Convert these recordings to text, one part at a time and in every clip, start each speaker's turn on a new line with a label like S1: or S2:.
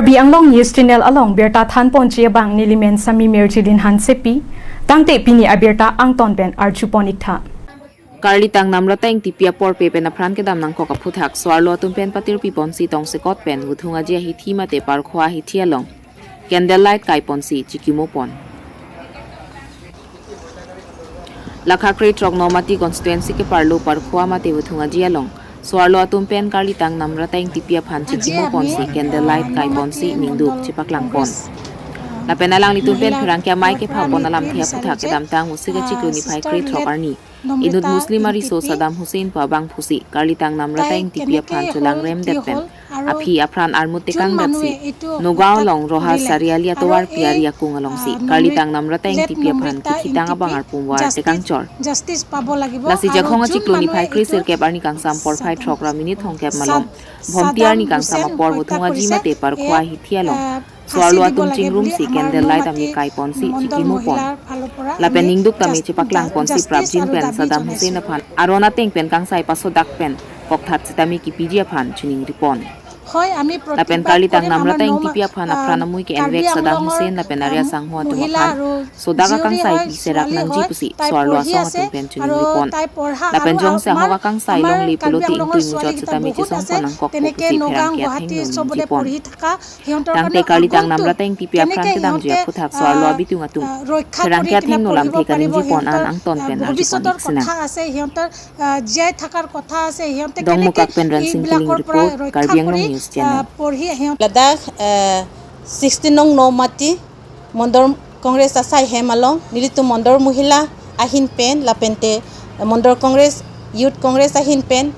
S1: Karbi Anglong News Channel along Berta Than Ponche Bang Nilimen Sami Merchilin Han Sepi Tangte Pini Aberta Angton Ben Archuponikta
S2: Karlitang NAMRATA INGTIPI por pepe na pran kedam nang koka puthak swarlo tumpen patir pipon si tong sekot pen VOTHUNGAJI hi thima te par khwa hi thialong candlelight kai pon si KACHIKIMO pon lakha kre trok nomati constituency ke parlo par khwa ma te VOTHUNGAJI along swarlo tumpen Karlitang NAMRATA INGTIPI aphan KACHIKIMO pon si candlelight kai pon si mingduk chipaklang pon la penalang litumpen phirangkya mai ke phapon alam thia puthak kedam tang musiga chikluni phai kre trok arni Inut Muslim Ariso Saddam Hussein Pabang Phusi Karlitang NAMRATA INGTIPI aphan chulang rem depen aphi aphan armut tekang dapsi Nogao long roha sarialia towar piaria kung along si Karlitang NAMRATA INGTIPI aphan kikhitang abangar pumwar tekang chor lasi jakhonga chikloni phai krisir ke barni kang sam por phai thokra minute hongkep malom bhomtiar ni kang sam por VOTHUNGAJI mate par khwa hi thialong Swarlo atum chingrum si candlelight ami kai ponsi KACHIKIMO pon la pening duk tami chipaklang ponsi prabjin pen Saddam Hussein aphan arona teng pen kang sai pasodak pen kokthat sitami ki piji aphan chuning ripon la pen Karlitang NAMRATA INGTIPI aphan aphrana mui ke envek Saddam Hussein la pen aria sanghwa tum aphan sodaga kang sai pi serak nangji pusi swarlo asong atum pen chuning ripon la pen jong sa hoga kang sai long li peloti intui mujot sitami chisong ponang kok pusi pherang kya theng ripon tangte Karlitang NAMRATA INGTIPI aphan kedam jia puthak swarlo abitung atum pherang kya theng nolam the kaning jipon an angton pen arjipon iksina dong mukak pen ransing kiling report Karbi Anglong News Channel
S3: Ladakh 16 nong nomati mondor Congress asai hemalong nilitu mondor muhila ahin pen lapente mondor Congress Youth Congress ahin pen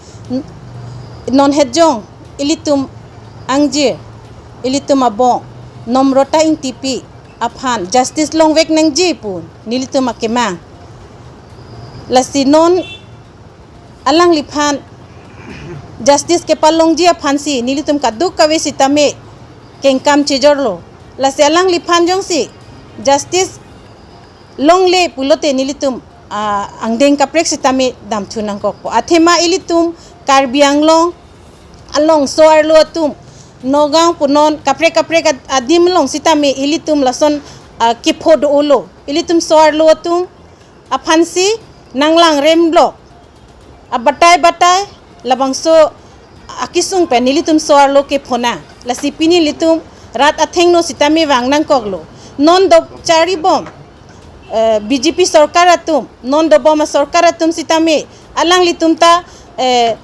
S3: non hedjong ilitum angjir ilitum abong NAMRATA INGTIPI aphan justice long vek nang ji pun nilitum akemang lasi non alang liphan Justice ke palong jia phansi nilitum kaduk kawe sitame kengkam chejorlo la selang liphan jong si justice long le pulote nilitum angdeng kaprek sitame dam thunang kokpo athema ilitum Karbi Anglong along soarlo atum nogang punon kaprek adim long sitame ilitum lason kipod olo ilitum soarlo atum aphansi nanglang rem block abatai labangso akisung pe nilitum soarlo ke phona la sipini litum rat athengno sitami wangnang koklo non do chari bom BJP sarkar atum non do bom sarkar atum sitami alang litum ta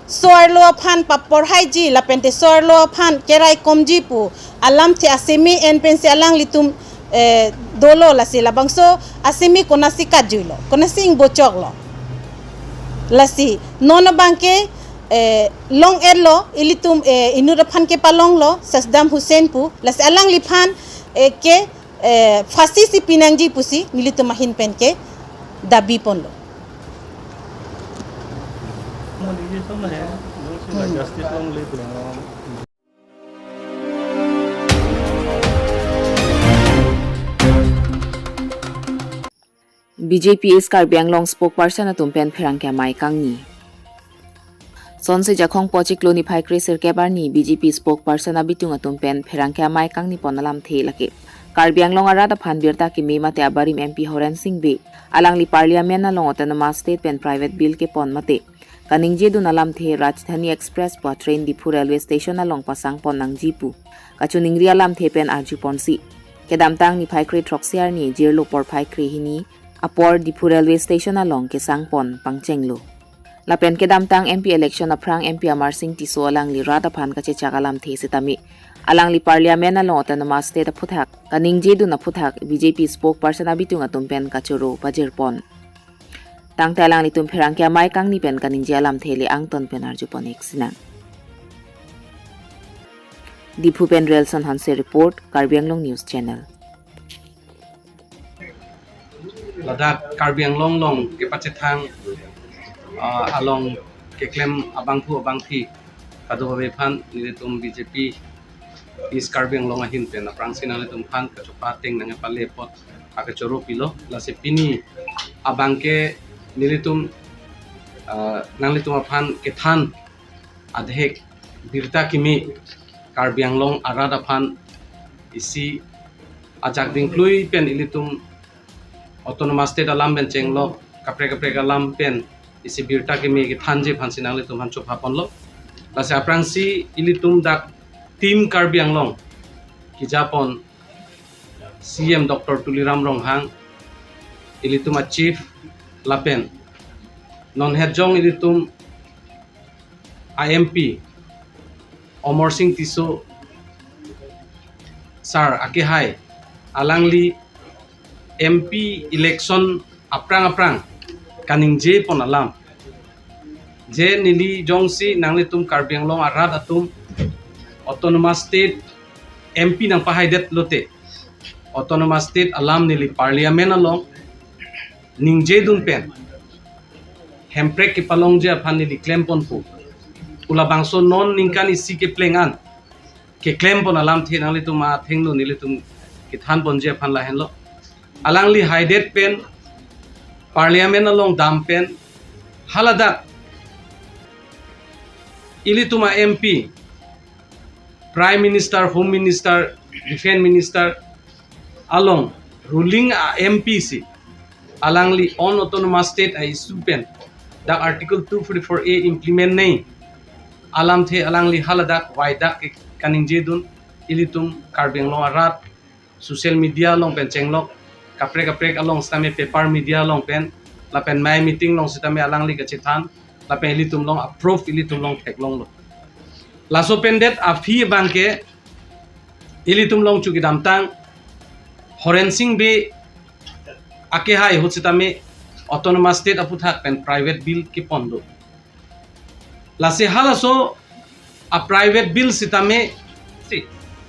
S3: soarlo aphan papor haiji la pente soarlo aphan kerai komji pu alam thi asemi en pense alang litum dolo la se labangso asemi konasi kajulo konasi ing bochoklo lasi non bangke long erlo ilitum inura phan ke palong lo Saddam Hussein pu las alang liphan ke fasi si pinangji pusi nilitum mahin pen ke dabi pon lo
S2: BJP is Karbi Anglong spokesperson atum pen pherang kya mai kangni Sonse jakhong pochikloni phai krisir kebarni BJP spokesperson abitung atum pen pherangkya mai kangni ponalam the lake Karbi Anglong arada phan birta ki mema te abarim MP Horan Singh be alangli parliament na long autonoma state pen private bill ke pon mate kaningje du nalam the Rajdhani Express pa train Dipu railway station along pasang pon nang jipu kachuning rialam the pen arju ponsi kedam tang ni phai kre troxiar ni jirlo por phai kre hini apor Dipu railway station along ke sang pon pangchenglo Lapen kedam tang MP election aprang MP Amar Singh tiso alang li rata phan kache chakalam the sitami alang li parliament na long autonoma state puthak kaning jedu na puthak BJP spokesperson abitung atum pen kachoro pajirpon tang talang li tum pherang kya mai kang ni pen kaning jalam thele angton pen arjupon eksinang Dipu pen Relson Hanse report Karbi Anglong News Channel
S4: Ladakh Karbi Anglong long ke pache thang along ke claim abangphu abangthi kadobe phan nilitum BJP is Karbi Anglong ahin pen aprang sinale tum phan kachupa teng nang pale pot akachoro pilo la sepini abangke nilitum nanglitum phan ke than adhek birta kimi Karbi Anglong arada phan isi ajak dingklui pen ilitum autonomous state alam ben chenglo kapre alam pen isi birta ke me ke thanje phansi nang litum han chop hapon lo lase aprangsi ilitum dak team Karbi Anglong ki Japon CM Dr. Tuliram Ronghang ilitum a chief lapen non herjong ilitum IMP Omor Singh Tiso sir akihai alangli MP election aprang kaning je pon alam je nili jongsi nangli tum Karbi Anglong arat atum autonomous state MP nang pahaidet lote autonomous state alam nili parliament along ningje dun pen hemprek ki palong je aphan nili claim pon pu ula bangso non ningkan isi ke plengan ke claim pon alam the nangli tum ma thengno nili tum ki than pon je aphan la hen lo alangli haidet pen parliament along dam pen halada ilituma MP Prime Minister, Home Minister, Defense Minister, along ruling MPC, alangli on autonomous state ay supen, dak Article 244A implement nay, alam the alangli haladak waidak kaning jedun ilitum Karbi Anglong arat, social media long pen chenglok, kaprek along stame paper media long pen, lapen may meeting long sitame alangli kachitan, lapen ilitum long approve ilitum long tek long lo. Laso pendet afi bangke ilitum long chuki damtang horensing be ake hai hotsitame autonomous state aputhak pen private bill ki pondo lase halaso a private bill sitame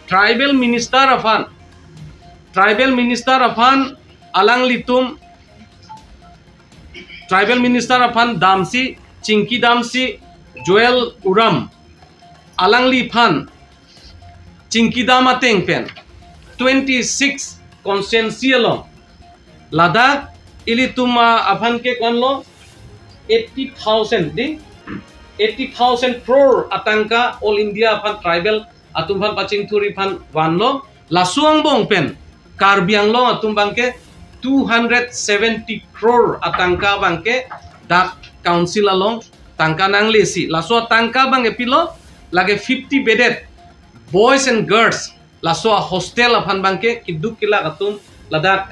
S4: tribal minister afan alang litum tribal minister afan damsi chinki damsi joel uram alangli phan chinki dama teng pen 26 consensual Ladakh ilituma aphan ke konlo 80,000 di 80,000 crore atangka all India aphan tribal atum phan paching thuri phan wanlo lasuang bong pen Karbi Anglong atum bangke 270 crore atangka bangke dak council along tangka nang lesi laso tangka bang epilo lage 50 bedded boys and girls laso hostel aphan bangke kiduk kila atum Ladakh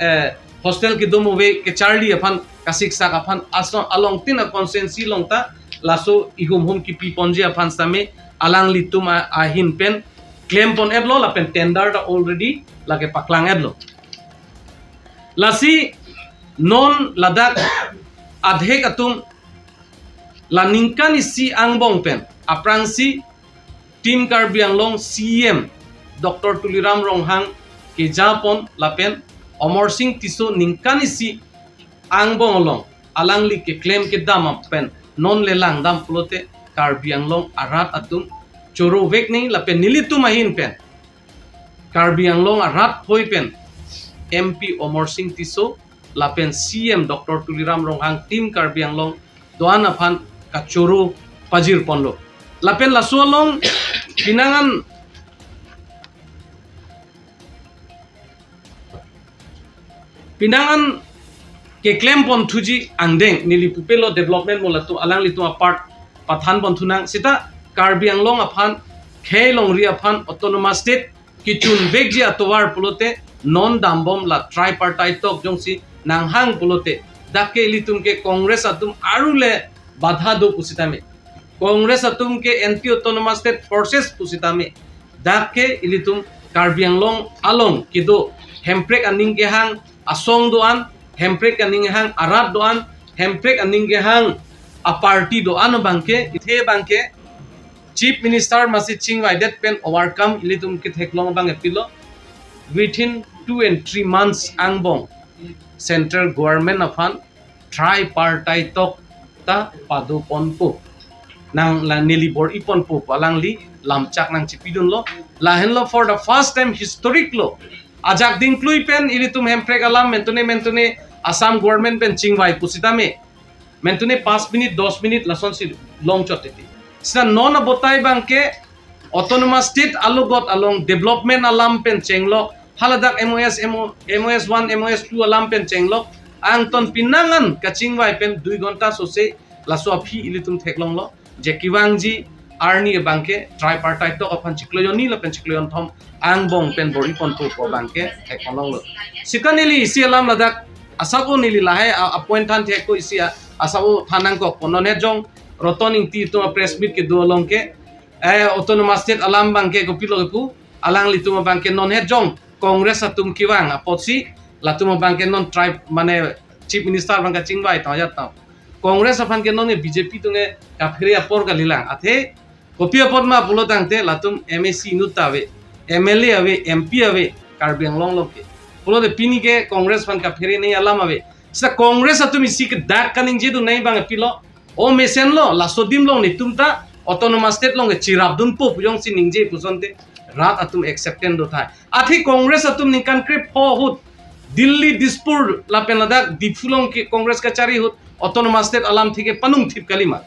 S4: hostel ki dum we ke charlie aphan kasik sak aphan ason along tin a consensi longta laso igum hum ki piponji aphan same alang litum ahin pen claim pon eblo la pen tender da already lage paklang eblo lasi non Ladakh adhek atum laningkan isi angbong pen aprangsi Team Karbi Anglong CM Dr. Tuliram Ronghang ke Japon lapen Omor Singh Tiso ningkan isi angbong along alangli ke claim ke dam pen non lelang dam pulote Karbi Anglong arat atum choro vek ni lapen nilitu mahin pen Karbi Anglong arat hoi pen MP Omor Singh Tiso lapen CM Dr. Tuliram Ronghang Team Karbi Anglong doan aphan ka choro pajir ponlo lapen lasualong pinangan ke claim pon thuji angdeng nili pupelo development molatu alang litu apart pathan pon thunang sita Karbi Anglong aphan khelong ri aphan autonomous state kichun begji atowar pulote non dambom la tripartite tok jongsi nanghang pulote dakke litum ke congress atum arule badha do pusitame Congress atum ke anti autonomous state forces pusitame dakke ilitum Karbi Anglong along kido hemprek aning ke hang ASONG doan hemprek aning hang arat doan hemprek aning ke hang a party doan bangke ithe bangke chief minister masi ching waidet pen overcome ilitum ke theklong bang epilo within 2 and 3 months angbong central government afan tripartite tok ta padu ponpo nang la nili bor ipon po palangli lamchak nang chipidun lo lahen lo for the first time historic lo ajak ding klui pen ilitum hemprek alam mentune Assam government pen chingwai pusitame mentune 5 minute 10 minute lason si long choteti sina non abotai bangke autonomous state alugot along development alam pen chenglok haladak MOS 1 MOS 2 alam pen chenglok angton pinangan kachingwai pen 2 gonta sose laso phi ilitum theklong lo je kiwangji arni bangke tripartite to aphan chikloyoni la pen chikloyon thom angbong pen bori pon to ko bangke theklong lo sikanili isi alam ladak asabo nili lahe appointan the ko isi asabo thanang ko kononet jong rotoning ti to press meet ke dolong ke autonomous state alam bangke ko pilo ku alang lituma bangke non het jong congress atum kiwang apotsi latuma bangke non tribe mane chief minister bangka chingwai ta jat ta congress aphan ke non BJP tunge ka phire apor ka lilang athe kopia podma pulo tangte latum MSc nutawe MLA ave MP ave karbiang long loke pulo de pini ke congress ban ka phire nei alam ave sa congress atum isi ke dak kaning je du nei bang pilo o mesen lo la sodim lo ni tumta autonomous state long chirap dun po pujong si ningje pusonte rat atum acceptance do thai athi congress atum nikan krip ho hut Delhi Dispur लापेनादा दिफुलों के कांग्रेस का चारी हो autonomous state अलाम थी के पनुंग थिप कलिमा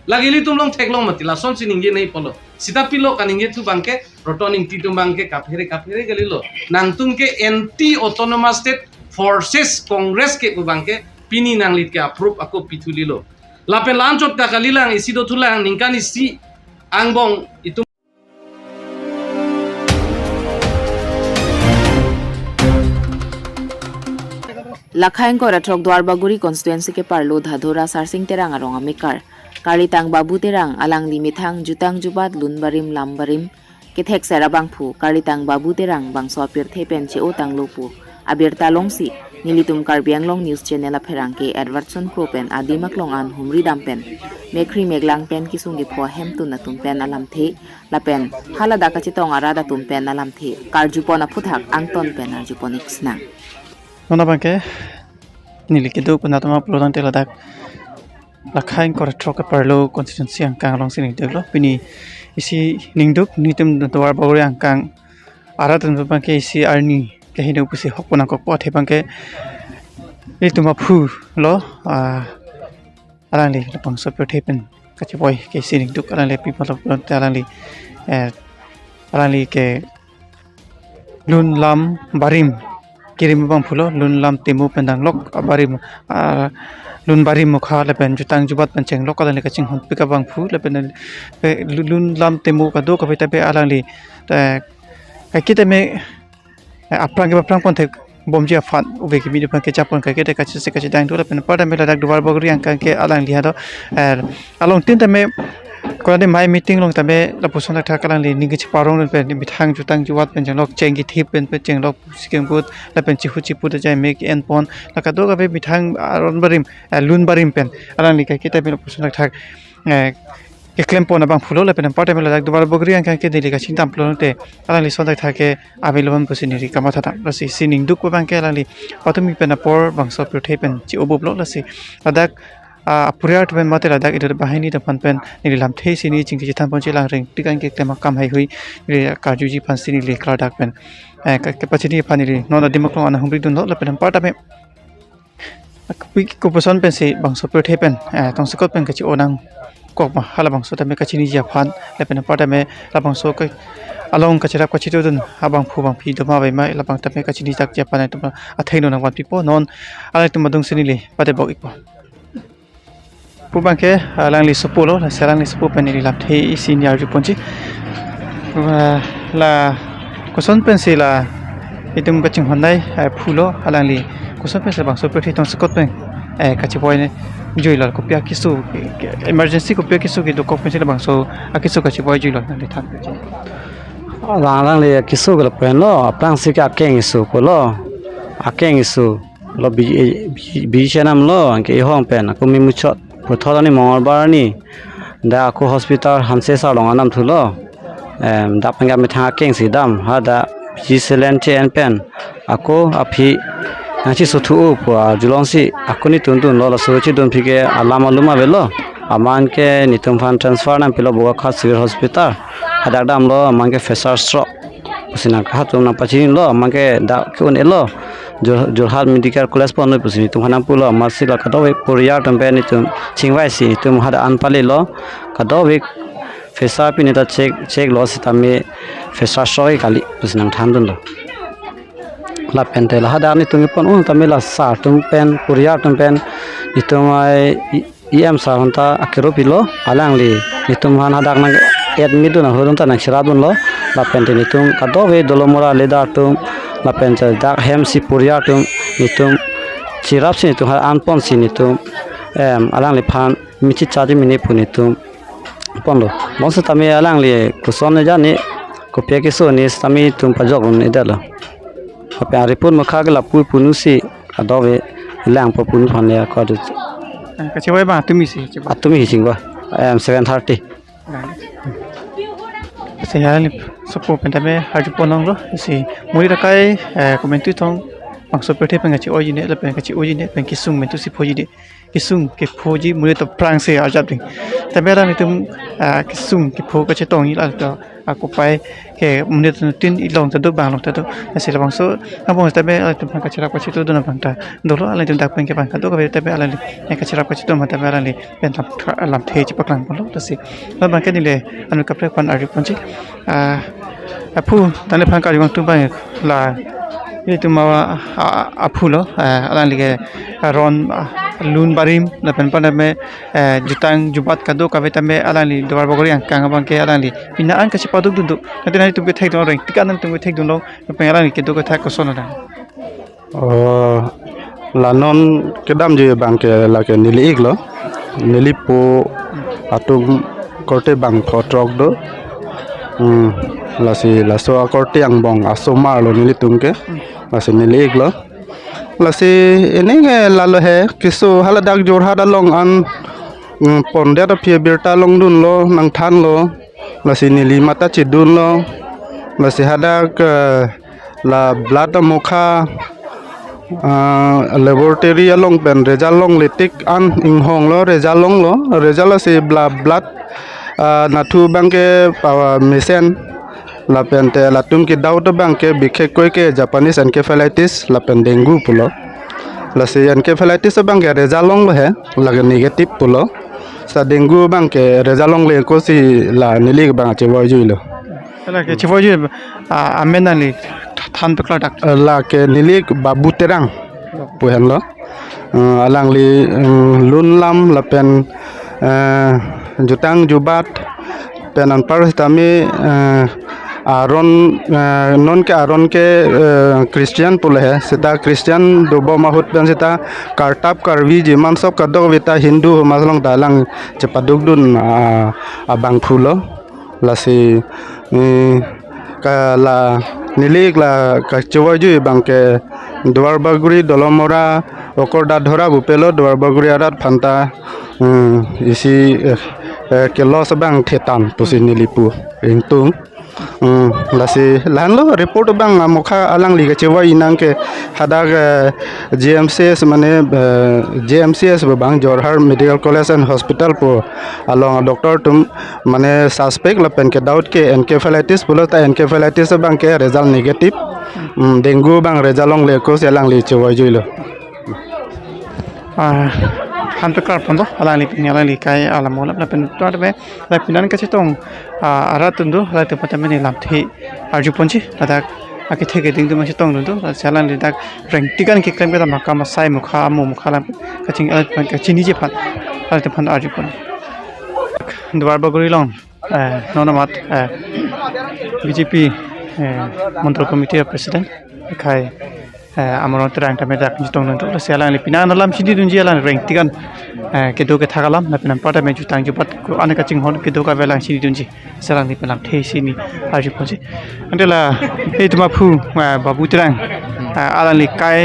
S4: लगेली तुम लोग थेकलों मतिला सोन से निंगे नहीं पलो सीता पिलो का निंगे तू बांके रोटोनिंग टी तुम बांके काफेरे गलिलो नांगतुम के anti autonomous state forces Congress के बांके पिनी नांगलित के अप्रूव अको पिथुलिलो लापे लांचोट का कलिलांग इसी दो तुलांग निंकान इसी आंगबोंग इतु
S2: Lakhain ko ratrok Dwarbaguri constituency ke parlo dhadora sarsing terang arong amikar karitang babu terang alang limithang jutang jubat lunbarim lambarim ke thek serabang phu karitang babu terang bang sopir thepen che o tang lopu abirta longsi nilitum karbiang long news channel a pherang ke advertson kropen adimak long an humri dampen mekri meglang pen kisung ge pho hemtu na tumpen alam the lapen halada ka chitong arada tumpen alam the karjupona phuthak angton pen arjuponik snang
S5: Nona bangke nili kidu penatama pelotang teladak lakhain koratrok parlo constituency angkang long sining deglo pini isi ningduk nitum dwar bawri angkang aratan bangke isi arni kahinu pusi hokpona kokpo the bangke ituma phu lo arangli lapang soper thepen kachiboy ke sining duk arangli people of arangli ke lun lam barim kirim bang phulo lun lam timu pendang lok barim lun barim mukha lepen jutang jubat penceng lok ala ka ching hon pika bang phu lepen lun lam timu ka do ka beta be alangli ta ka kita me aprang ke aprang pon the bomji afan uve ki video ke chapon ka ke ka chise ka chidang do lepen pada me ladak dubar bagri ang ka ke alangli hado along tin ta me Kalau mai meeting long tabe la puson tak thakalang li ningi chiparong pen bithang jutang juwat pen janglok chengi thip pen chenglok sikem put la pen chihu chipu ta jai mek en pon la ka do ga be bithang aron barim lun barim pen alang li ka kita be la puson tak thak ke klem pon abang phulo la pen parte me la dak dubar bogri ang ka ke deli ka chingtam plon te alang li son tak thake abilom pusin ri kama thata la si sining duk ko bang ke alang li patumi pen apor bang so pur thepen chi oboblo la si adak apuriat ben mate ladak itu bahini da panpen ni lam the sini ching chi than pon chi lang ring tikan ke tema kam hai hui ni kaju ji pan sini le kla dak pen ke pachini pani ri non adimak long ana humri dun lo pen part ame ko poson pen se bang so per the pen tong sakot pen ke chi onang kok ma hala bang so ta me ka chini ji phan le pen part ame la bang so ke along ka chira ka chi dun habang phu bang phi do ma bai mai la bang ta me ka chini jak ja pan ta a thaino nang wan pipo non ala tu madung sini le pate bok ipo Pubangke langli sepuluh, serangli sepuluh penili lapthi senior juponci. La koson pensila itu mungkin Hyundai pulo langli koson pensila bang seperti itu sekot peng kacipoy ne juilar kopiah kisu emergency kopiah kisu gitu kok pensila bang so akisu kacipoy juilar nanti thang.
S6: Langli kisu kalau penlo apang sih akeng isu polo akeng isu lo biji nam lo angke ihong pen aku mimucot Putholani Mongolbar ni da aku hospital hamse salong anam thulo da panga mitha keng sidam hada jiselente en pen aku aphi nachi suthu po julongsi aku ni tuntun lo la sochi don phike alama luma belo aman ke nitum fan transfer nam pilo boga khas civil hospital hada dam lo aman ke fessar stroke usina khatum na pachin lo aman ke da kun elo Jorhat medical college pon noi pusini tum hanam pulo masila kadawe poriya tempe ni tum chingwai si tum hada anpali lo kadawe fesa pini ta cek lo si tami fesa soi kali terus nang thandun lo la pente la hada ni tungi pon tami la sa tung pen kuria tung pen itumai iam sa honta akero pilo alang li itum han hadak nang admit na hodon ta nang siradun lo la pente nitum kado ve dolomora leda tum la pente dak hem si puria tum nitum chirap si nitum an pon si nitum alang li phan michi chadi mini punitum ponlo bonsa tami alang li kuson ja ni kopia ke so ni tami tum pajok ni dalo apa report makha gala pu punusi adove lang po pun phan ya ko
S5: kachiwai ba tumi si
S6: atumi hingwa 7:30
S5: sayali sopo pentame haju ponong lo si muri rakai komentu tong mangso pete pengachi oji ne la pengachi oji ne penkisung mentu si phoji de kisung ke phoji muri to prang se ajab ding tamera ni tum kisung ke pho ka che tong ila to aku pai ke muri to tin ilong ta do bang lo ta do si la bangso abong tabe ala tum ka chira ko chitu do na bangta dolo ala tum dak pen ke bang ka do ka tabe ala ni ka chira ko chitu ma tabe ala ni pen lam the chi paklang lo to si la bang ke ni le anu ka pre pan ari ponchi apu tane phang ka jong tum bang la itu mawa apulo alang lige ron lun barim na penpan me jutang jubat kado kaveta me alang li dwar bogori ang kang bang ke alang li pinaan ka sipaduk duduk nanti nanti tumbe thek dong reng tikan tumbe thek dong pe alang li ke do ka thak ko sono da
S7: la non kedam je bang ke la ke nili iglo nili po atum korte bang photrok do la so korte ang bong asomar lo nili tungke masih milik lo, masih ini lalu he kisu haladak jor hada long an ponde ada pia birta long dun lo nang than lo, masih nili mata cidun lo, masih hadak la blood mukha laboratory long pen result long litik an inghong lo result la si blood natu bangke mesen la pente la tum ki daw to banke bikhe koi ke Japanese encephalitis la pen dengue pulo la se encephalitis banke rezalong lo he la negative pulo sa dengue banke rezalong le ko si la nili bang che boy ju lo
S5: la ke che boy ju amenali than to kla dak
S7: la ke nili babu terang puhen lo alang li lun lam la pen jutang jubat penan paris tami aron non ke Christian pule hai sita Christian dobo mahut pen sita kartap karvi jiman sob kadok vita Hindu maslong dalang cepaduk dun abang phulo lasi la nilik la kachwaju bangke dwar baguri dolomora okorda dhora bupelo dwar baguri arat phanta isi ke los bang thetan tusi nilipu ingtung lasi lan lo report bang mokha alang liga chewa inang ke hadag GMCS mane GMCS bang Jorhar Medical College and Hospital po along doctor tum mane suspect la pen ke doubt ke encephalitis pulo ta encephalitis bang ke result negative dengue bang result long le ko selang li chewa juilo
S5: hantu kar pondo alang li kai alamola la pen to be la pinan ka chitong aratundu la te patame ni lamthi arju ponchi adak aki theke ding dum chitong dundu salang li dak rank tikan ke klem ka makama sai mukha mu mukha lam kaching ka chini je phan ala te phan arju pon dwar bagori long nonamat BJP Montreal Committee President kai amron terang tame dak jitong nang to selang li pinan lam sidi dunji alang rank tikan ke do ke thagalam na pinam pada me jutang jupat ko anaka ching hon ke do ka velang sidi dunji selang li pinam the sini arju ponji andela etuma phu babu terang alang li kai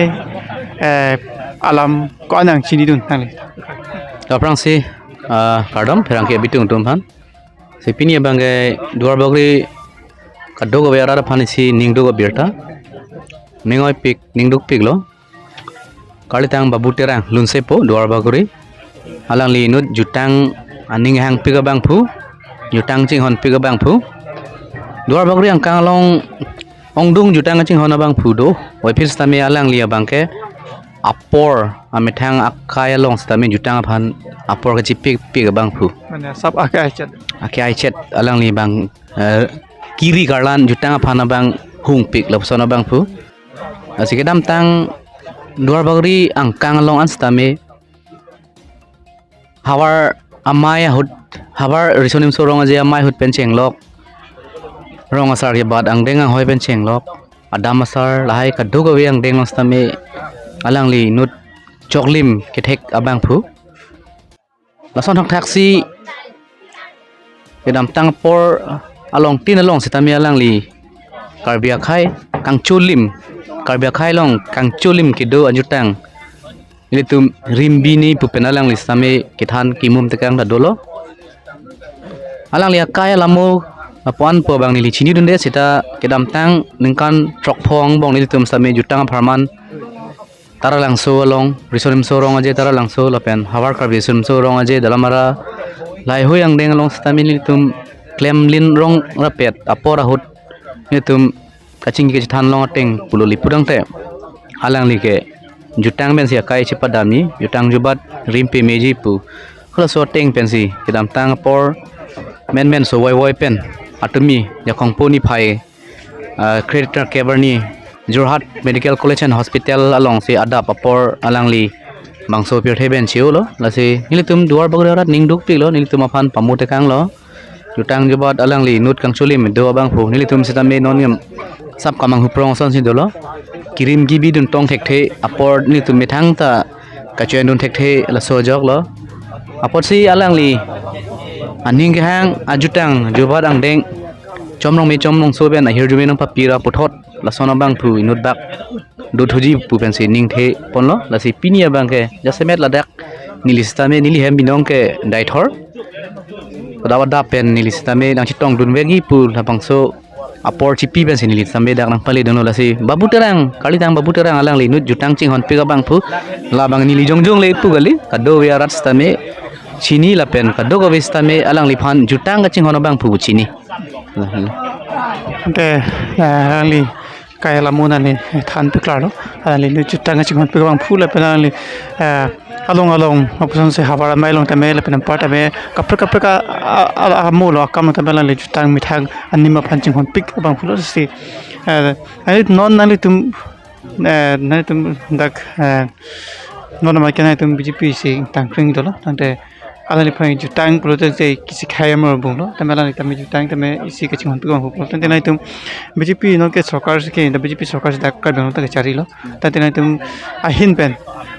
S5: alam ko anang sini dun tang li
S8: aprang si kardam perang ke bitung tum han se pinia bangai duar bagri kaddo go beara phani si ningdo go birta ningoi pik ningduk pik lo kalitang babu terang lunsepo duar baguri alang li nut jutang aning hang piga bang phu jutang ching hon piga bang phu duar baguri ang kang long ongdung jutang ching hon bang phu do oi phis tami alang li bang ke apor ametang akaya long stami jutang aphan apor ka chipik pik bang phu
S5: মানে সব আগে আইছে
S8: ake aichet alang li bang kiri garlan jutang aphan bang hung pik lopsona bang phu asikidam tang duar bagri angkang long an stami hawar amaya hut hawar risonim sorong aje amai hut pencheng lok rong asar ye bad ang dengang hoi pencheng lok adam asar lahai kadug awi ang deng long stami alang li nut choklim kethek abang phu lason hak taxi kedam tang por along tin along sitami alang li karbia khai kang chulim karbia khai long kang chulim kido anjutang ini tum rimbi ni pupen alang li same kithan kimum tekang da dolo alang li akaya lamu apuan po bang nili chini dunde sita kedam tang ningkan trok phong bong nili tum same jutang pharman tara langso along risonim so rong aje tara langso lapen hawar karbi sum so rong aje dalamara lai hoyang deng along stamini tum klemlin rong rapet apora hut ni tum kaching ke than long teng puloli pudang te alang li ke jutang ben sia kai chipadami jutang jubat rimpe meji pu khla so teng pensi kedam tang por men so woi pen atumi ya khongponi phai creditor keberni Jorhat Medical College and Hospital along si adap apor alangli bangso pir theben chiu lo lasi nilitum duar bagrat ningduk pi lo nilitum aphan pamute kang lo jutang jobat alangli nut kang chulim do bang phu nilitum sitame noniam sap kamang huprong son si dolo kirim gibi dun tong thek the apor nilitum mithang ta kachen dun thek the la so jok lo apor si alangli aning ge hang ajutang jobat ang deng chomrong so ben a hirjumi nang papira puthot lasona bang thu inut bak do thuji pu pensi ning the ponlo lasi pinia bang ke jasemet ladak nilistame nili hem binong ke daithor dawada pen nilistame nang chitong dun wegi pu lapang so apor chipi pensi nilistame dak nang pali dono lasi babu terang kali tang babu terang alang li nut jutang ching hon pega bang phu labang nili jongjong le pu gali kado ya rat stame chini lapen kado go vistame alang li phan jutang ga ching hon bang phu chini
S5: అంటే ali kaya lamuna ni than piklaro ali ni chutanga ching hon pe bang phula pe ali along option se hawara mailong ta mail pe part ame kapra ka amulo kam ta bela li chutang mithang anima phanching hon pik bang phulo si ani non nali tum dak non ma kenai tum bjp si tangkring dolo tante alani phai jutang project je kisi khayam bunglo tamela ni tami jutang tame isi ke chingon pigong huplo tante nai tum bjp no ke sarkar ke da bjp sarkar da kar bang ta chari lo tante nai tum ahin pen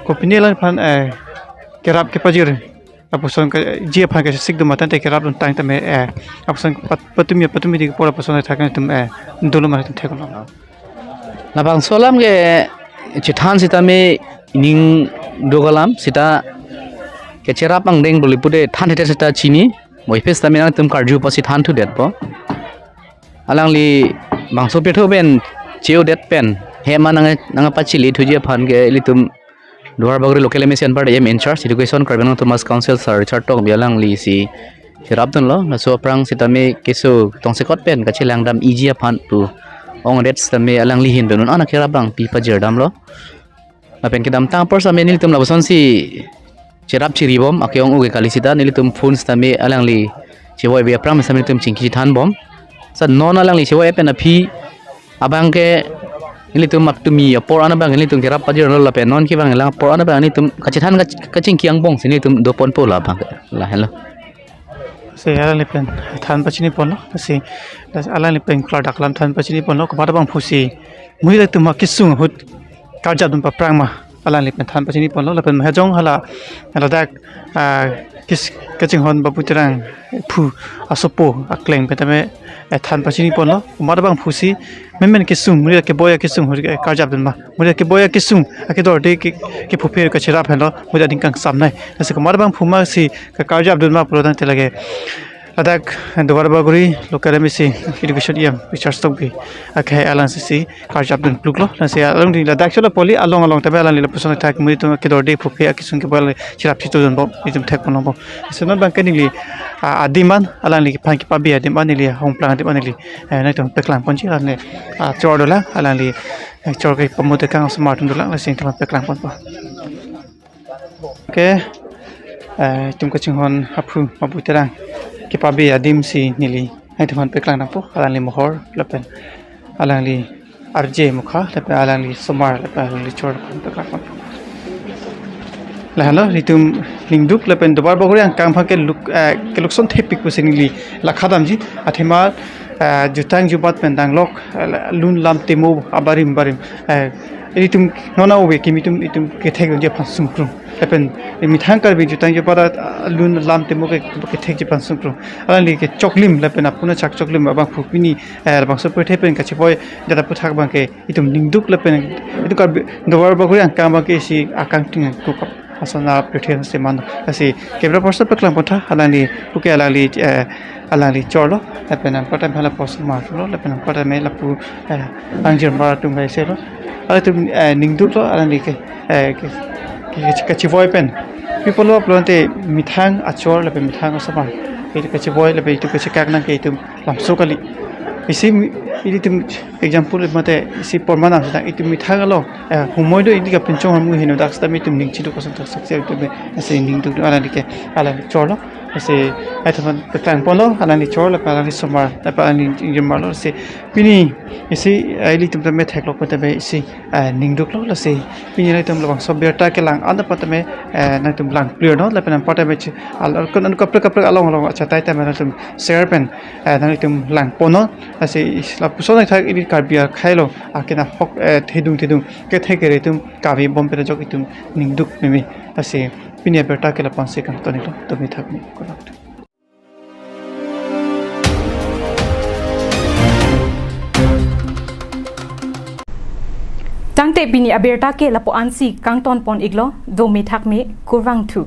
S5: ko pinelan phan kerap ke pajir apuson ka je phan ke sik dum tante kerap dun tang tame apuson patumi di pora puson thakan tum dolo ma tum thekon
S8: labang solam ge chithan sitame ning dogalam sita kechera pang deng boli pude than hete sita chini moi face tami nang tum karju pasi than thu det po alangli bangso petho ben cheu det pen he manang pachili thuje phan ge litum duar bagri local mission par em in charge education karben thomas council sir richard tok bialangli si hirap don lo na so prang sitame keso tongsekot pen kachilang dam ijia phan tu ong det tami alangli hin benun ana khera bang pi pajer dam lo apen kedam tang por same nilitum laboson si cherap chiribom akyong uge kalisita nilitum phones tame alangli chewoi be pram samitum chingki than bom sa non alangli chewoi pen aphi abangke nilitum aptumi apor ana bang nilitum kerap pajir no lapen non ki bang lang por ana bang nilitum kachithan kaching kiang bong sinitum do pon pola bang la hello
S5: se alani pen than pachini ponlo si alani pen klar daklam than pachini ponlo ko bang phusi mui le tum kisung hut karja dum pa prangma alani pen than pachini ponlo lapen mahjong hala dak kis kaching hon babu terang phu asopo akleng petame than pachini ponlo umar bang phusi men kisung muri ke boya kisung hur karja dum ma muri ke boya kisung akidor de ke phupher ka chira phelo muri ding kang samnai ase kumar bang phuma si ka karja dum ma prodan telage adak dubar baguri local misi education yam research tok bi akhe alan si karja dum pluklo nasi along din ladak chola poli along tabe alan lila puson thak muri to ke dor de phuphe akisung ke bal chirap chito don bo itum thak kono bo senon bang kanili adiman alan li phan ki pabi adiman li hong plan adiman li nai to peklang ponchi alan chordola alan li chor ke pamute kang smart ndula la sing thama peklang pon pa oke tum ka chinghon hapru mabuterang ke pabe adim si nili hai thon peklang na po alang li mohor lapen alang li arje mukha lapen alang li somar lapen alang li chor peklang pon lahalo ritum lingduk lapen dobar bagori ang kang phake lukson thepik pusinili lakhadam ji athema jutang jubat pendang lok lun lam temu abarim barim ritum nona obe kimitum itum kethek je phasum krum lapen mithang karbi jutang jubat lun lam temu ke kethek je phasum krum alali ke choklim lapen apuna chak choklim abang phukini abang super thepen ka chipoi jada puthak bang ke itum lingduk lapen itu karbi dobar bagori ang kang bang ke si akang ting ku asana prethen se man asi kebra porsa peklang potha alali puke alali cholo lapen pata bhala pos marlo lapen pata me lapu angjir mara tum gai selo alatum ningduk lo alali ke kachivoi pen people lo plonte mithang achor lapen mithang asama ke kachivoi lapen itu kachikak nang ke tum lamso kali isi tum example mate isi pormana itu mithang lo humoi do indika penchong mu hino daksta mi tum ningchi do kosan sakse tum ase ningduk alali ke alali cholo ase aithaman petang polo alani chor la alani somar la alani yemalo se pini isi aili tum me thek lok pata be isi ningduk lo la se pini lai tum lawang soberta ke lang anda pata me na tum lang clear no la pen pata be al kon kapra along along acha tai ta me tum share pen na tum lang pono ase la puso na thak ini karbia khailo akena hok thedung ke thekere tum kavi bom pe jok tum ningduk me ase pini berta ke la panse kan to ni to mi thak ni correct
S1: tangte bini aberta ke lapo ansi kangton pon iglo do mi thak me kurwang thu